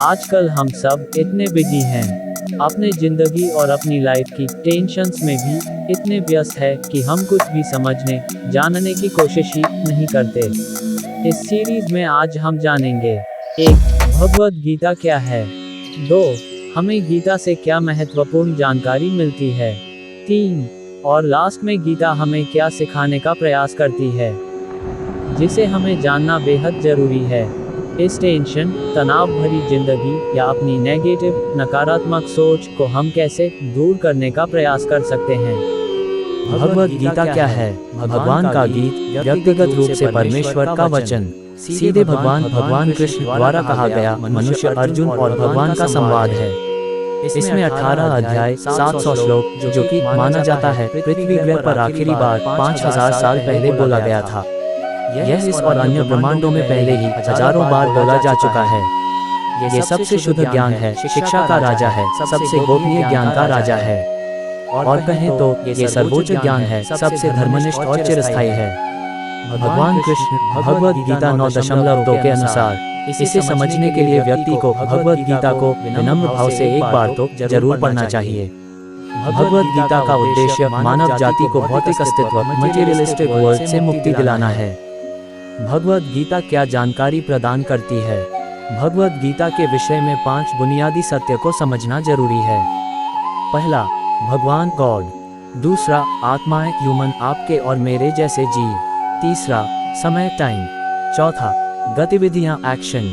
आजकल हम सब इतने बिजी हैं, अपने ज़िंदगी और अपनी लाइफ की टेंशन्स में भी इतने व्यस्त है कि हम कुछ भी समझने, जानने की कोशिश ही नहीं करते। इस सीरीज में आज हम जानेंगे 1. भगवद गीता क्या है। 2. हमें गीता से क्या महत्वपूर्ण जानकारी मिलती है। 3. और लास्ट में गीता हमें क्या सिखाने का प्रयास करती है, जिसे हमें जानना बेहद ज़रूरी है। इस टेंशन, तनाव भरी जिंदगी या अपनी नेगेटिव, नकारात्मक सोच को हम कैसे दूर करने का प्रयास कर सकते हैं। भगवद गीता क्या है? भगवान का गीत व्यक्तिगत रूप से परमेश्वर का वचन, सीधे भगवान कृष्ण द्वारा कहा गया मनुष्य, अर्जुन और भगवान का संवाद है। इसमें 18 अध्याय, 700 श्लोक, जो कि माना जाता है पृथ्वी ग्रह पर आखिरी बार 5000 साल पहले बोला गया था। यह इस और अन्य ब्रह्मांडों में पहले ही हजारों बार बोला जा चुका है। ये सबसे शुद्ध ज्ञान है, शिक्षा का राजा है, सबसे गोपनीय ज्ञान का राजा है, और कहें तो ये सर्वोच्च ज्ञान है, सबसे धर्मनिष्ठ और चिरस्थायी है। भगवान कृष्ण भगवद गीता 9.2 के अनुसार इसे समझने के लिए व्यक्ति को भगवद गीता को विनम्र भाव से एक बार तो जरूर पढ़ना चाहिए। भगवद गीता का उद्देश्य मानव जाति को भौतिक अस्तित्व, मटेरियलिस्टिक वर्ल्ड से मुक्ति दिलाना है। भगवद गीता क्या जानकारी प्रदान करती है? भगवद गीता के विषय में 5 बुनियादी सत्य को समझना जरूरी है। पहला, भगवान गॉड। दूसरा, आत्माएं ह्यूमन, आपके और मेरे जैसे जीव। तीसरा, समय टाइम। चौथा, गतिविधियां एक्शन।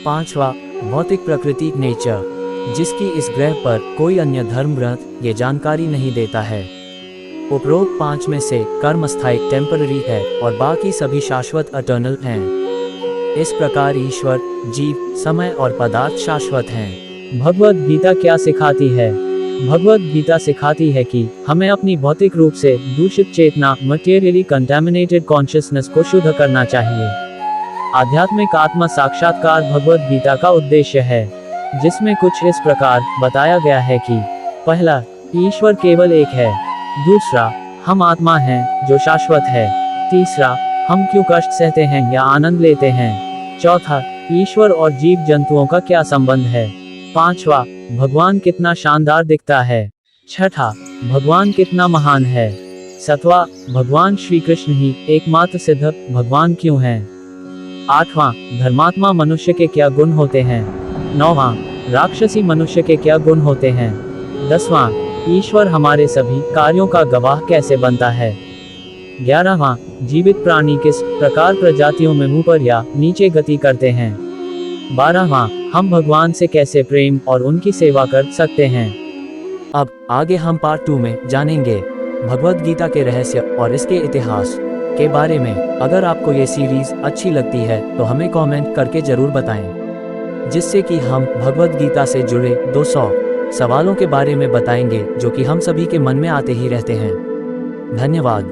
पांचवा, भौतिक प्रकृति नेचर, जिसकी इस ग्रह पर कोई अन्य धर्म ग्रंथ ये जानकारी नहीं देता है। उपरोक्त 5 में से कर्म स्थायी टेम्पररी है और बाकी सभी शाश्वत अटर्नल हैं। इस प्रकार ईश्वर, जीव, समय और पदार्थ शाश्वत हैं। भगवद गीता क्या सिखाती है? भगवद गीता सिखाती है कि हमें अपनी भौतिक रूप से दूषित चेतना, मटेरियली कंटामिनेटेड कॉन्शियसनेस को शुद्ध करना चाहिए। आध्यात्मिक आत्म साक्षात्कार भगवद गीता का उद्देश्य है, जिसमें कुछ इस प्रकार बताया गया है कि पहला, ईश्वर केवल एक है। दूसरा, हम आत्मा हैं जो शाश्वत है। तीसरा, हम क्यों कष्ट सहते हैं या आनंद लेते हैं। चौथा, ईश्वर और जीव जंतुओं का क्या संबंध है। पांचवा, भगवान कितना शानदार दिखता है। छठा, भगवान कितना महान है। सातवां, भगवान श्री कृष्ण ही एकमात्र सिद्ध भगवान क्यों हैं। आठवां, धर्मात्मा मनुष्य के क्या गुण होते हैं। नौवां, राक्षसी मनुष्य के क्या गुण होते हैं। 10वां, ईश्वर हमारे सभी कार्यों का गवाह कैसे बनता है। 11वां, जीवित प्राणी किस प्रकार प्रजातियों में ऊपर या नीचे गति करते हैं। 12वां, हम भगवान से कैसे प्रेम और उनकी सेवा कर सकते हैं। अब आगे हम पार्ट 2 में जानेंगे भगवद गीता के रहस्य और इसके इतिहास के बारे में। अगर आपको ये सीरीज अच्छी लगती है तो हमें कमेंट करके जरूर बताएं, जिससे कि हम भगवद गीता से जुड़े 200 सवालों के बारे में बताएंगे, जो कि हम सभी के मन में आते ही रहते हैं। धन्यवाद।